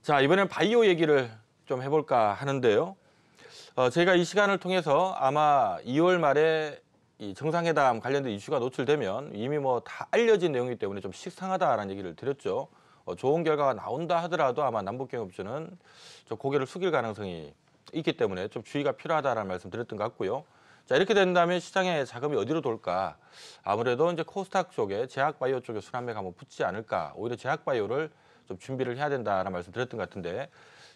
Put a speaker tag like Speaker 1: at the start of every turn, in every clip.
Speaker 1: 자, 이번엔 바이오 얘기를 좀 해볼까 하는데요. 저희가 이 시간을 통해서 아마 2월 말에 이 정상회담 관련된 이슈가 노출되면 이미 뭐 다 알려진 내용이기 때문에 좀 식상하다라는 얘기를 드렸죠. 좋은 결과가 나온다 하더라도 아마 남북경협주는 좀 고개를 숙일 가능성이 있기 때문에 좀 주의가 필요하다라는 말씀 드렸던 것 같고요. 자, 이렇게 된다면 시장에 자금이 어디로 돌까? 아무래도 이제 코스닥 쪽에 제약바이오 쪽에 순환매가 한번 붙지 않을까? 오히려 제약바이오를 좀 준비를 해야 된다라는 말씀 드렸던 것 같은데,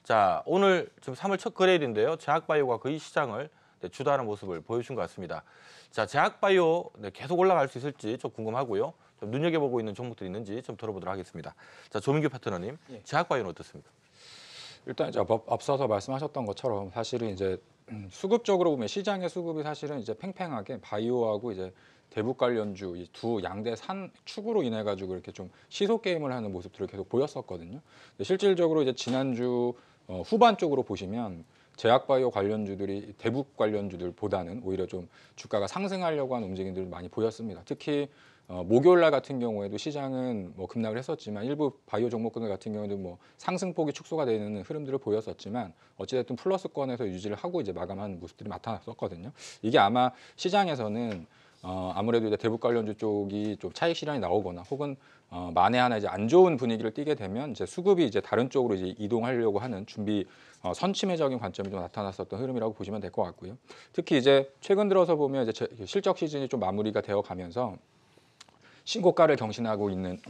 Speaker 1: 자, 오늘 지금 3월 첫 거래일인데요. 제약바이오가 거의 시장을 주도하는 모습을 보여준 것 같습니다. 자, 제약바이오 계속 올라갈 수 있을지 좀 궁금하고요. 좀 눈여겨보고 있는 종목들이 있는지 좀 들어보도록 하겠습니다. 자, 조민규 파트너님, 제약바이오는 어떻습니까?
Speaker 2: 일단 이제 앞서서 말씀하셨던 것처럼 사실은 이제 수급적으로 보면 시장의 수급이 사실은 이제 팽팽하게 바이오하고 이제 대북 관련주 이 두 양대 산 축으로 인해 가지고 이렇게 좀 시소 게임을 하는 모습들을 계속 보였었거든요. 근데 실질적으로 이제 지난주 후반 쪽으로 보시면 제약바이오 관련주들이 대북 관련주들보다는 오히려 좀 주가가 상승하려고 하는 움직임들을 많이 보였습니다. 특히 목요일 날 같은 경우에도 시장은 뭐 급락을 했었지만 일부 바이오 종목군들 같은 경우에도 뭐 상승폭이 축소가 되는 흐름들을 보였었지만 어찌됐든 플러스권에서 유지를 하고 이제 마감하는 모습들이 나타났었거든요. 이게 아마 시장에서는 아무래도 이제 대북 관련주 쪽이 좀 차익 실현이 나오거나 혹은 만에 하나 이제 안 좋은 분위기를 띠게 되면 이제 수급이 이제 다른 쪽으로 이제 이동하려고 하는 준비 선침해적인 관점이 좀 나타났었던 흐름이라고 보시면 될 것 같고요. 특히 이제 최근 들어서 보면 이제 실적 시즌이 좀 마무리가 되어 가면서 신고가를 경신하고 있는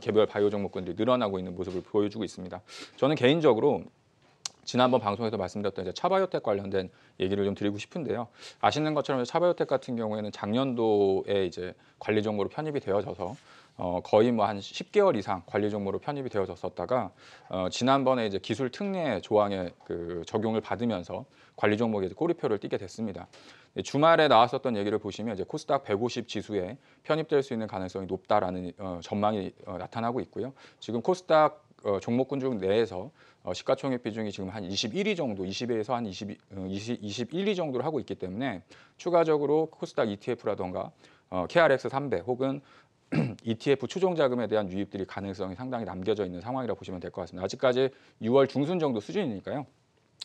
Speaker 2: 개별 바이오 종목군들이 늘어나고 있는 모습을 보여주고 있습니다. 저는 개인적으로 지난번 방송에서 말씀드렸던 이제 차바이오텍 관련된 얘기를 좀 드리고 싶은데요. 아시는 것처럼 차바이오텍 같은 경우에는 작년도에 이제 관리 종목으로 편입이 되어져서 거의 뭐 한 10개월 이상 관리 종목으로 편입이 되어졌었다가 지난번에 이제 기술 특례 조항의 그 적용을 받으면서 관리 종목에 이제 꼬리표를 띄게 됐습니다. 주말에 나왔었던 얘기를 보시면 이제 코스닥 150 지수에 편입될 수 있는 가능성이 높다라는 전망이 나타나고 있고요. 지금 코스닥 종목군 중 내에서 시가총액 비중이 지금 한 21위 정도, 20에서 한 21위 정도를 하고 있기 때문에 추가적으로 코스닥 ETF라던가 KRX 300 혹은 ETF 추종 자금에 대한 유입들이 가능성이 상당히 남겨져 있는 상황이라고 보시면 될 것 같습니다. 아직까지 6월 중순 정도 수준이니까요.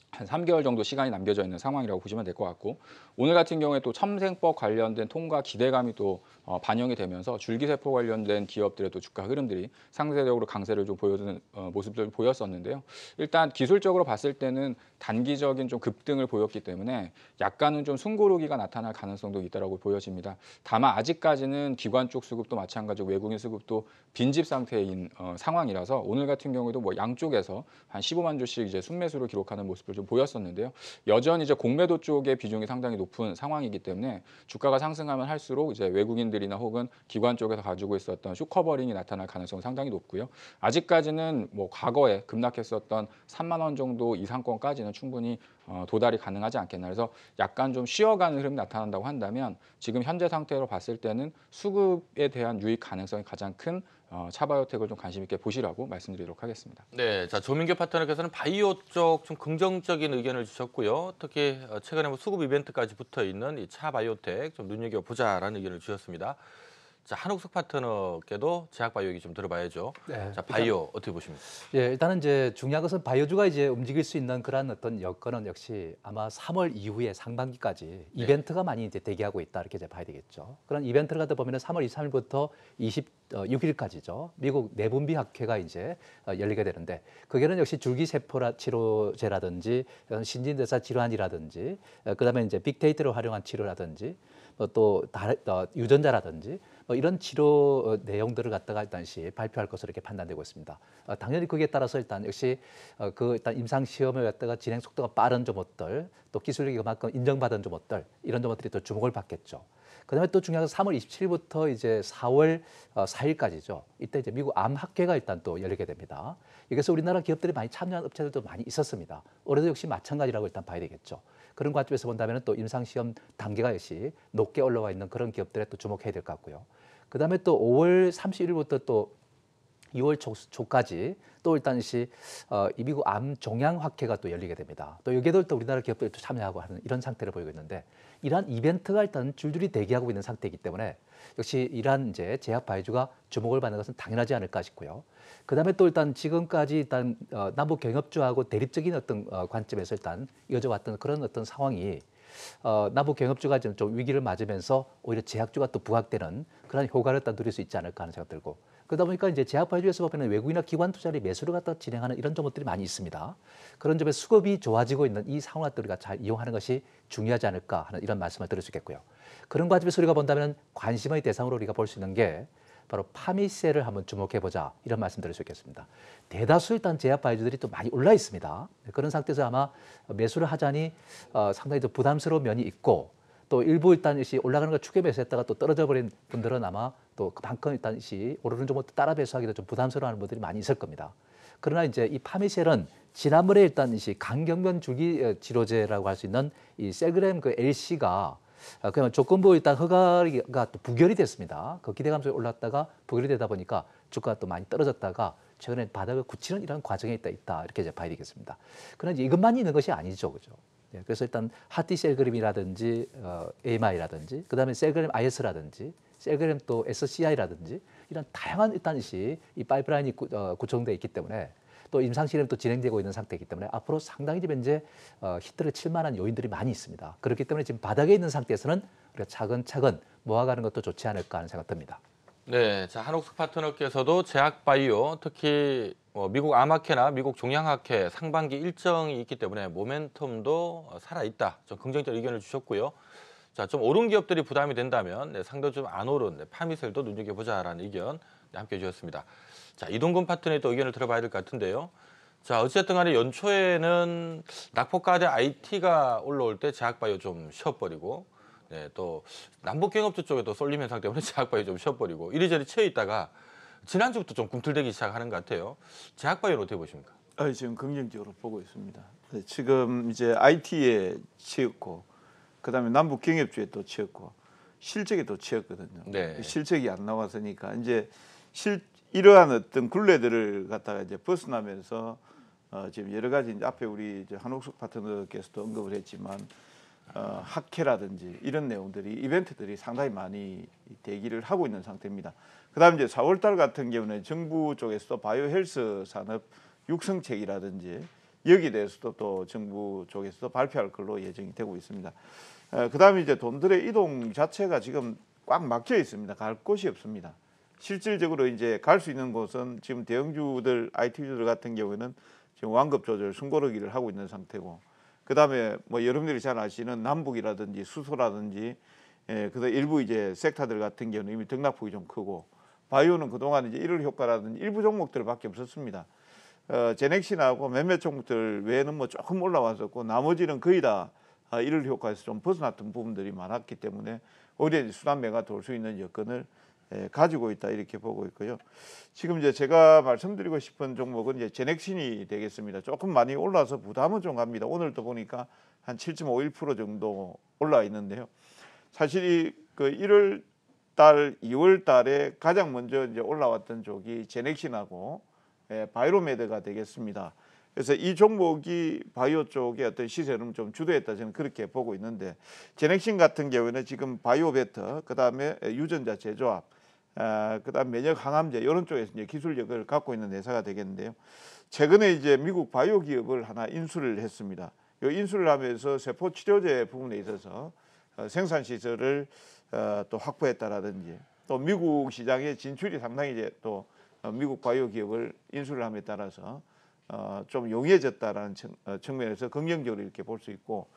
Speaker 2: 한 3개월 정도 시간이 남겨져 있는 상황이라고 보시면 될 것 같고, 오늘 같은 경우에 또 첨생법 관련된 통과 기대감이 또 반영이 되면서 줄기세포 관련된 기업들의 또 주가 흐름들이 상대적으로 강세를 좀 보여주는 모습들을 보였었는데요. 일단 기술적으로 봤을 때는 단기적인 좀 급등을 보였기 때문에 약간은 좀 숨고르기가 나타날 가능성도 있다고 보여집니다. 다만 아직까지는 기관 쪽 수급도 마찬가지고 외국인 수급도 빈집 상태인 상황이라서 오늘 같은 경우에도 뭐 양쪽에서 한 15만 주씩 이제 순매수를 기록하는 모습을 좀 보였었는데요. 여전히 이제 공매도 쪽의 비중이 상당히 높은 상황이기 때문에 주가가 상승하면 할수록 이제 외국인들이나 혹은 기관 쪽에서 가지고 있었던 숏커버링이 나타날 가능성은 상당히 높고요. 아직까지는 뭐 과거에 급락했었던 3만 원 정도 이상권까지는 충분히 도달이 가능하지 않겠나. 그래서 약간 좀 쉬어가는 흐름이 나타난다고 한다면 지금 현재 상태로 봤을 때는 수급에 대한 유입 가능성이 가장 큰 차바이오텍을 좀 관심 있게 보시라고 말씀드리도록 하겠습니다.
Speaker 1: 네, 자, 조민규 파트너께서는 바이오 쪽 좀 긍정적인 의견을 주셨고요. 특히 최근에 뭐 수급 이벤트까지 붙어 있는 이 차바이오텍 좀 눈여겨보자라는 의견을 주셨습니다. 자, 한옥석 파트너께도 제약바이오 얘기 좀 들어봐야죠.
Speaker 3: 네,
Speaker 1: 자, 바이오 어떻게 보십니까?
Speaker 3: 예, 일단은 이제 중요한 것은 바이오주가 이제 움직일 수 있는 그런 어떤 여건은 역시 아마 3월 이후에 상반기까지 이벤트가 많이 이제 대기하고 있다 이렇게 이제 봐야 되겠죠. 그런 이벤트를 갖다 보면은 3월 23일부터 26일까지죠. 미국 내분비 학회가 이제 열리게 되는데 그게는 역시 줄기세포 치료제라든지 신진대사 질환이라든지 그다음에 이제 빅데이터를 활용한 치료라든지 또 유전자라든지 이런 치료 내용들을 갖다가 일단시 발표할 것으로 이렇게 판단되고 있습니다. 당연히 거기에 따라서 일단 역시 일단 임상 시험을 갖다가 진행 속도가 빠른 조목들, 또 기술력이 그만큼 인정받은 조목들 이런 조목들이 또 주목을 받겠죠. 그다음에 또 중요한 건 3월 27일부터 이제 4월 4일까지죠. 이때 이제 미국 암학회가 일단 또 열리게 됩니다. 여기서 우리나라 기업들이 많이 참여한 업체들도 많이 있었습니다. 올해도 역시 마찬가지라고 일단 봐야 되겠죠. 그런 관점에서 본다면 또 임상시험 단계가 역시 높게 올라와 있는 그런 기업들에 또 주목해야 될 것 같고요. 그다음에 또 5월 31일부터 또 2월 초까지 또 일단 이 미국 암 종양학회가 또 열리게 됩니다. 또 여기에도 또 우리나라 기업들이 또 참여하고 하는 이런 상태를 보이고 있는데 이러한 이벤트가 일단 줄줄이 대기하고 있는 상태이기 때문에 역시 이러한 이제 제약 바이오주가 주목을 받는 것은 당연하지 않을까 싶고요. 그다음에 또 일단 지금까지 일단 남북 경협주하고 대립적인 어떤 관점에서 일단 이어져 왔던 그런 어떤 상황이 남북 경협주가 좀 위기를 맞으면서 오히려 제약주가 또 부각되는 그런 효과를 일단 누릴 수 있지 않을까 하는 생각 들고 그러다 보니까 이제 제약 바이오주에서 보면 외국이나 기관 투자를 매수를 갖다 진행하는 이런 종목들이 많이 있습니다. 그런 점에 수급이 좋아지고 있는 이 상황을 우리가 잘 이용하는 것이 중요하지 않을까 하는 이런 말씀을 드릴 수 있겠고요. 그런 과정에서 우리가 본다면 관심의 대상으로 우리가 볼 수 있는 게 바로 파미셀을 한번 주목해보자 이런 말씀 드릴 수 있겠습니다. 대다수 일단 제약 바이오주들이 또 많이 올라 있습니다. 그런 상태에서 아마 매수를 하자니 상당히 좀 부담스러운 면이 있고 또 일부 일단 올라가는 걸 추계 매수했다가 또 떨어져 버린 분들은 아마 또 그만큼 일단 오르는 종목 따라 매수하기도 좀 부담스러워하는 분들이 많이 있을 겁니다. 그러나 이제 이 파미셀은 지난번에 일단 간경변 줄기 치료제라고 할 수 있는 이 셀그램 그 LC가 그러면 조건부 일단 허가가 또 부결이 됐습니다. 그 기대감속에 올랐다가 부결이 되다 보니까 주가가 또 많이 떨어졌다가 최근에 바닥을 굳히는 이런 과정에 있다 이렇게 이제 봐야 되겠습니다. 그러나 이제 이것만 있는 것이 아니죠, 그죠? 네, 그래서 일단 하티 셀그램이라든지 AMI라든지 그다음에 셀그램 IS라든지 셀그램 또 SCI라든지 이런 다양한 일단 이 파이프라인이 구성되어 있기 때문에 또 임상실험 또 진행되고 있는 상태이기 때문에 앞으로 상당히 지금 현재 히트를 칠 만한 요인들이 많이 있습니다. 그렇기 때문에 지금 바닥에 있는 상태에서는 우리가 차근차근 모아가는 것도 좋지 않을까 하는 생각 듭니다.
Speaker 1: 네, 자 한옥숙 파트너께서도 제약바이오 특히 미국 암학회나 미국 종양학회 상반기 일정이 있기 때문에 모멘텀도 살아있다. 좀 긍정적 의견을 주셨고요. 자, 좀 오른 기업들이 부담이 된다면 상대 좀 안 오른 파미셀도 눈여겨보자라는 의견 함께 해주셨습니다. 자, 이동근 파트너의 또 의견을 들어봐야 될 것 같은데요. 자, 어쨌든 간에 연초에는 낙폭과대 IT가 올라올 때 제약바이오 좀 쉬어버리고 네, 또 남북경협주 쪽에도 쏠림 현상 때문에 제약바이오 좀 쉬어버리고 이리저리 치여 있다가 지난주부터 좀 꿈틀대기 시작하는 것 같아요. 제약바이오는 어떻게 보십니까?
Speaker 4: 지금 긍정적으로 보고 있습니다. 지금 이제 IT에 치였고 그다음에 남북 경협주에 또 치였고 실적에 또 치였거든요.
Speaker 1: 네.
Speaker 4: 실적이 안 나왔으니까 이제 이러한 어떤 굴레들을 갖다가 이제 벗어나면서 지금 여러 가지 이제 앞에 우리 이제 한옥숙 파트너께서도 언급을 했지만 학회라든지 이런 내용들이 이벤트들이 상당히 많이 대기를 하고 있는 상태입니다. 그다음에 이제 4월달 같은 경우는 정부 쪽에서도 바이오 헬스 산업 육성책이라든지 여기에 대해서도 또 정부 쪽에서도 발표할 걸로 예정이 되고 있습니다. 그다음에 이제 돈들의 이동 자체가 지금 꽉 막혀 있습니다. 갈 곳이 없습니다. 실질적으로 이제 갈 수 있는 곳은 지금 대형주들 IT주들 같은 경우에는 지금 완급 조절 숨고르기를 하고 있는 상태고 그다음에 뭐 여러분들이 잘 아시는 남북이라든지 수소라든지 그다음 일부 이제 섹터들 같은 경우는 이미 등락폭이 좀 크고 바이오는 그동안 이제 일월 효과라든지 일부 종목들밖에 없었습니다. 제넥신하고 몇몇 종목들 외에는 뭐 조금 올라왔었고 나머지는 거의 다 일월 효과에서 좀 벗어났던 부분들이 많았기 때문에 오히려 수단매가 돌 수 있는 여건을 가지고 있다 이렇게 보고 있고요. 지금 이제 제가 말씀드리고 싶은 종목은 이제 제넥신이 되겠습니다. 조금 많이 올라서 부담은 좀 갑니다. 오늘도 보니까 한 7.51% 정도 올라 있는데요. 사실 그 1월 달, 2월 달에 가장 먼저 이제 올라왔던 쪽이 제넥신하고 바이로메드가 되겠습니다. 그래서 이 종목이 바이오 쪽의 어떤 시세를 좀 주도했다 저는 그렇게 보고 있는데 제넥신 같은 경우에는 지금 바이오 베터, 그다음에 유전자 제조합, 그다음 면역 항암제 이런 쪽에서 이제 기술력을 갖고 있는 회사가 되겠는데요. 최근에 이제 미국 바이오 기업을 하나 인수를 했습니다. 이 인수를 하면서 세포 치료제 부분에 있어서 생산 시설을 또 확보했다라든지 또 미국 시장의 진출이 상당히 이제 또 미국 바이오 기업을 인수를 함에 따라서 좀 용이해졌다라는 측면에서 긍정적으로 이렇게 볼 수 있고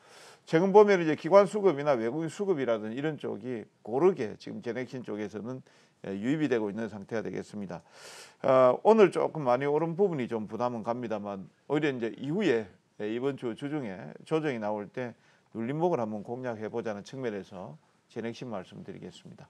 Speaker 4: 최근 보면 이제 기관 수급이나 외국인 수급이라든지 이런 쪽이 고르게 지금 제넥신 쪽에서는 유입이 되고 있는 상태가 되겠습니다. 오늘 조금 많이 오른 부분이 좀 부담은 갑니다만 오히려 이제 이후에 이번 주 주중에 조정이 나올 때 눌림목을 한번 공략해 보자는 측면에서 제넥신 말씀드리겠습니다.